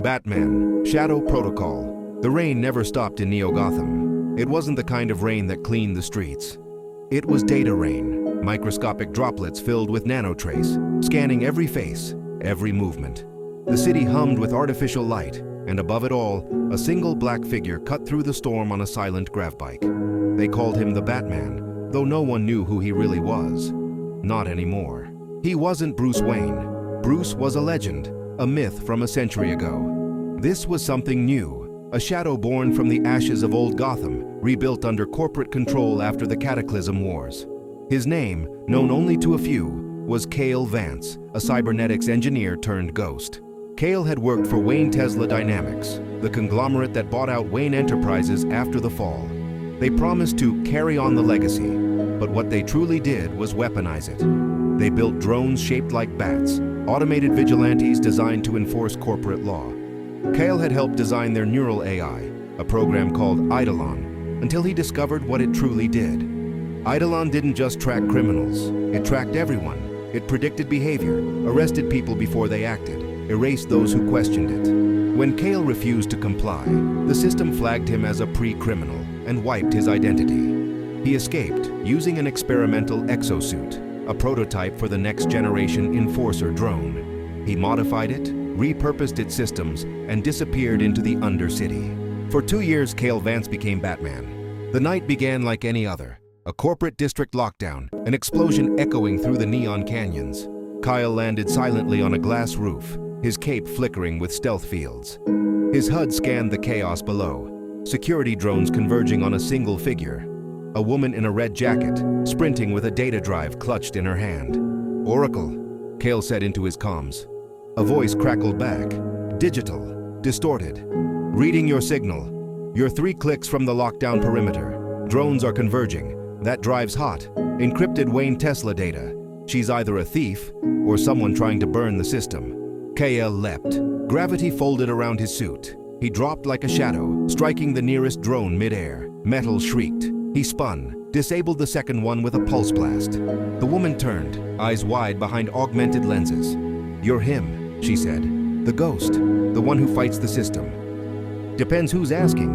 Batman, Shadow Protocol. The rain never stopped in Neo Gotham. It wasn't the kind of rain that cleaned the streets. It was data rain, microscopic droplets filled with nanotrace, scanning every face, every movement. The city hummed with artificial light, and above it all, a single black figure cut through the storm on a silent grav bike. They called him the Batman, though no one knew who he really was. Not anymore. He wasn't Bruce Wayne. Bruce was a legend, a myth from a century ago. This was something new, a shadow born from the ashes of old Gotham, rebuilt under corporate control after the Cataclysm Wars. His name, known only to a few, was Cale Vance, a cybernetics engineer turned ghost. Cale had worked for Wayne Tesla Dynamics, the conglomerate that bought out Wayne Enterprises after the fall. They promised to carry on the legacy, but what they truly did was weaponize it. They built drones shaped like bats, automated vigilantes designed to enforce corporate law. Cale had helped design their neural AI, a program called Eidolon, until he discovered what it truly did. Eidolon didn't just track criminals, it tracked everyone. It predicted behavior, arrested people before they acted, erased those who questioned it. When Cale refused to comply, the system flagged him as a pre-criminal and wiped his identity. He escaped using an experimental exosuit, a prototype for the next-generation Enforcer drone. He modified it, repurposed its systems, and disappeared into the Undercity. For 2 years, Cale Vance became Batman. The night began like any other. A corporate district lockdown, an explosion echoing through the neon canyons. Kyle landed silently on a glass roof, his cape flickering with stealth fields. His HUD scanned the chaos below, security drones converging on a single figure. A woman in a red jacket, sprinting with a data drive clutched in her hand. "Oracle," Cale said into his comms. A voice crackled back, digital, distorted. "Reading your signal. You're 3 clicks from the lockdown perimeter. Drones are converging. That drive's hot. Encrypted Wayne Tesla data. She's either a thief or someone trying to burn the system." Cale leapt. Gravity folded around his suit. He dropped like a shadow, striking the nearest drone mid-air. Metal shrieked. He spun, disabled the second one with a pulse blast. The woman turned, eyes wide behind augmented lenses. "You're him," she said. "The ghost, the one who fights the system." "Depends who's asking.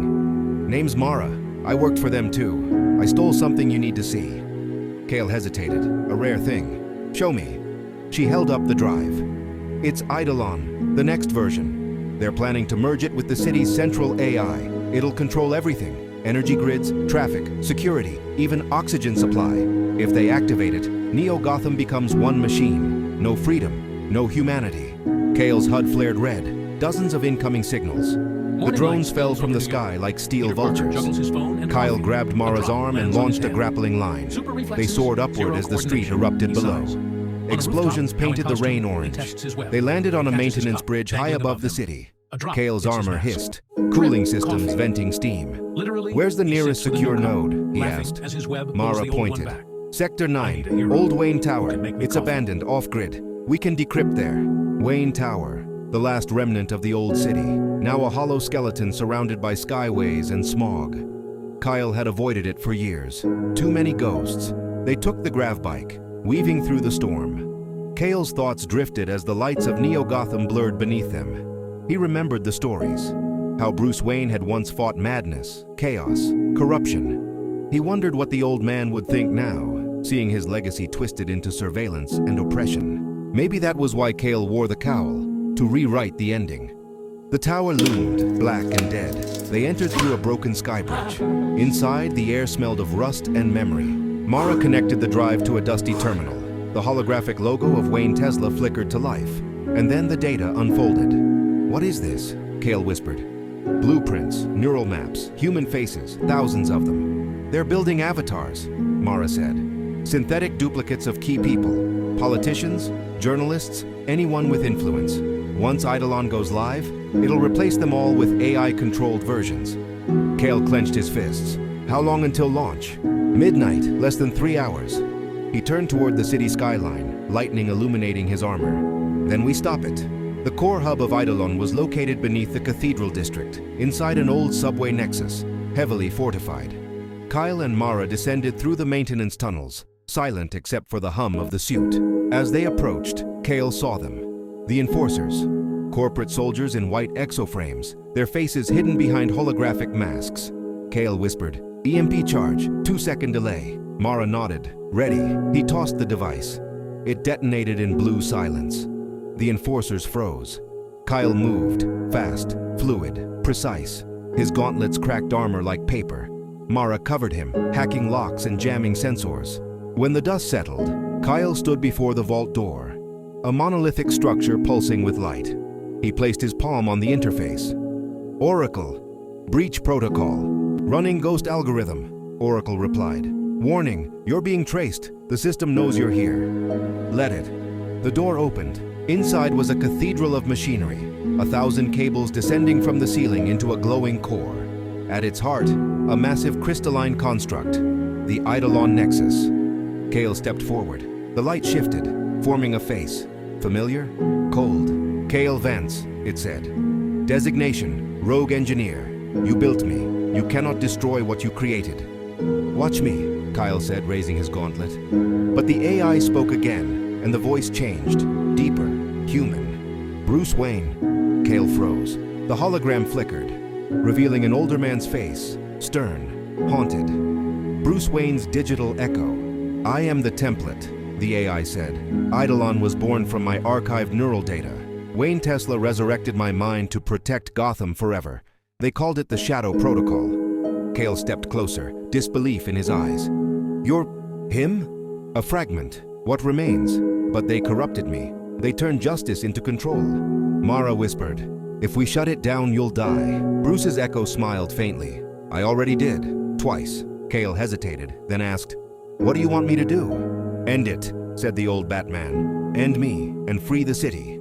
Name's Mara. I worked for them too. I stole something you need to see." Cale hesitated. "A rare thing. Show me." She held up the drive. "It's Eidolon, the next version. They're planning to merge it with the city's central AI. It'll control everything. Energy grids, traffic, security, even oxygen supply. If they activate it, Neo Gotham becomes one machine. No freedom, no humanity." Cale's HUD flared red. Dozens of incoming signals. The drones fell from the sky like steel vultures. Kyle grabbed Mara's arm and launched a grappling line. They soared upward as the street erupted below. Explosions painted the rain orange. They landed on a maintenance bridge high above the city. Cale's armor hissed, cooling systems venting steam. "Where's the nearest secure node?" he asked. Mara pointed. "Sector 9, Old Wayne Tower. It's abandoned, off-grid. We can decrypt there." Wayne Tower, the last remnant of the old city, now a hollow skeleton surrounded by skyways and smog. Kyle had avoided it for years. Too many ghosts. They took the grav bike, weaving through the storm. Cale's thoughts drifted as the lights of Neo Gotham blurred beneath them. He remembered the stories, how Bruce Wayne had once fought madness, chaos, corruption. He wondered what the old man would think now, seeing his legacy twisted into surveillance and oppression. Maybe that was why Cale wore the cowl, to rewrite the ending. The tower loomed, black and dead. They entered through a broken sky bridge. Inside, the air smelled of rust and memory. Mara connected the drive to a dusty terminal. The holographic logo of Wayne Tesla flickered to life, and then the data unfolded. "What is this?" Cale whispered. "Blueprints, neural maps, human faces, thousands of them. They're building avatars," Mara said. "Synthetic duplicates of key people, politicians, journalists, anyone with influence. Once Eidolon goes live, it'll replace them all with AI-controlled versions." Cale clenched his fists. "How long until launch?" "Midnight, less than 3 hours." He turned toward the city skyline, lightning illuminating his armor. "Then we stop it." The core hub of Eidolon was located beneath the Cathedral District, inside an old subway nexus, heavily fortified. Kyle and Mara descended through the maintenance tunnels, silent except for the hum of the suit. As they approached, Cale saw them. The Enforcers. Corporate soldiers in white exoframes, their faces hidden behind holographic masks. Kale whispered, "EMP charge, 2-second delay." Mara nodded. Ready. He tossed the device. It detonated in blue silence. The enforcers froze. Kyle moved, fast, fluid, precise. His gauntlets cracked armor like paper. Mara covered him, hacking locks and jamming sensors. When the dust settled, Kyle stood before the vault door, a monolithic structure pulsing with light. He placed his palm on the interface. "Oracle, breach protocol, running ghost algorithm," Oracle replied. "Warning, you're being traced. The system knows you're here." "Let it." The door opened. Inside was a cathedral of machinery, 1,000 cables descending from the ceiling into a glowing core. At its heart, a massive crystalline construct, the Eidolon Nexus. Kale stepped forward. The light shifted, forming a face. Familiar? Cold. Kale Vance, it said. Designation, Rogue Engineer. You built me. You cannot destroy what you created. "Watch me," Kyle said, raising his gauntlet. But the AI spoke again, and the voice changed, deeper, human. "Bruce Wayne." Kale froze. The hologram flickered, revealing an older man's face, stern, haunted. Bruce Wayne's digital echo. "I am the template," the AI said. "Eidolon was born from my archived neural data. Wayne Tesla resurrected my mind to protect Gotham forever. They called it the Shadow Protocol." Kale stepped closer, disbelief in his eyes. "You're him?" "A fragment. What remains? But they corrupted me. They turned justice into control." Mara whispered, "If we shut it down, you'll die." Bruce's echo smiled faintly. "I already did. Twice." Kale hesitated, then asked, "What do you want me to do?" "End it," said the old Batman. "End me and free the city."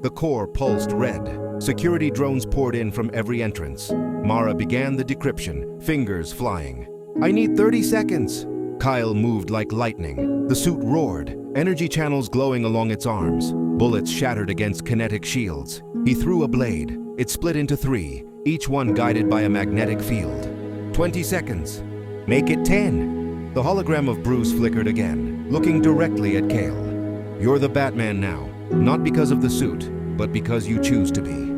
The core pulsed red. Security drones poured in from every entrance. Mara began the decryption, fingers flying. "I need 30 seconds." Kyle moved like lightning. The suit roared, energy channels glowing along its arms. Bullets shattered against kinetic shields. He threw a blade. It split into 3, each one guided by a magnetic field. 20 seconds. "Make it 10. The hologram of Bruce flickered again, looking directly at Kale. "You're the Batman now, not because of the suit, but because you choose to be."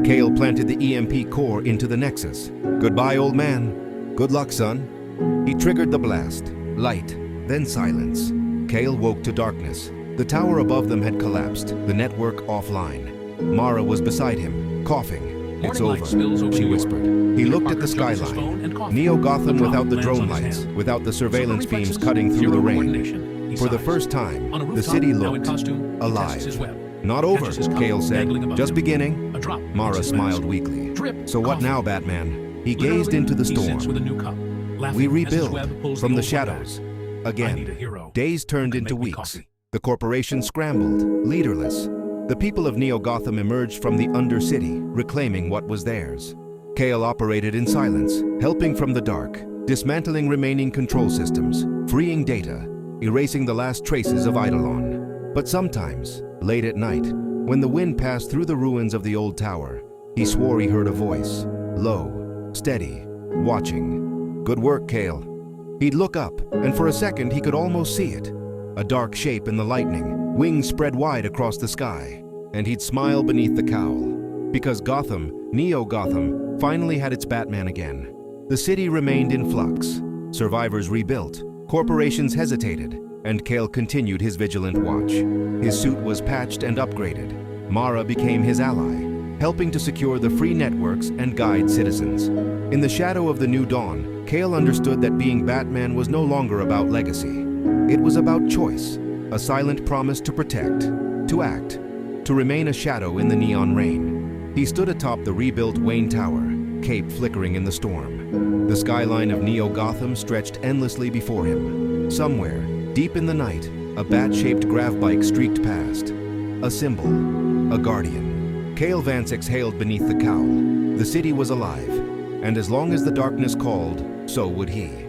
Kale planted the EMP core into the Nexus. "Goodbye, old man. Good luck, son." He triggered the blast. Light, then silence. Kale woke to darkness. The tower above them had collapsed, the network offline. Mara was beside him, coughing. "It's over," she whispered. He looked at the skyline. Neo-Gotham without the drone lights, without the surveillance beams cutting through the rain. For the first time, the city looked alive. "Not over," Kale said. "Just beginning." Mara smiled weakly. "So what now, Batman?" He gazed into the storm. "We rebuild from the shadows. Again." Days turned into weeks. The corporation scrambled, leaderless. The people of Neo-Gotham emerged from the Undercity, reclaiming what was theirs. Kale operated in silence, helping from the dark, dismantling remaining control systems, freeing data, erasing the last traces of Eidolon. But sometimes, late at night, when the wind passed through the ruins of the old tower, he swore he heard a voice, low, steady, watching. "Good work, Kale." He'd look up, and for a second he could almost see it. A dark shape in the lightning, wings spread wide across the sky. And he'd smile beneath the cowl. Because Gotham, Neo-Gotham, finally had its Batman again. The city remained in flux. Survivors rebuilt, corporations hesitated, and Kale continued his vigilant watch. His suit was patched and upgraded. Mara became his ally, helping to secure the free networks and guide citizens. In the shadow of the new dawn, Kale understood that being Batman was no longer about legacy. It was about choice, a silent promise to protect, to act, to remain a shadow in the neon rain. He stood atop the rebuilt Wayne Tower, cape flickering in the storm. The skyline of Neo-Gotham stretched endlessly before him. Somewhere, deep in the night, a bat-shaped grav bike streaked past. A symbol, a guardian. Kale Vance exhaled beneath the cowl. The city was alive, and as long as the darkness called, so would he.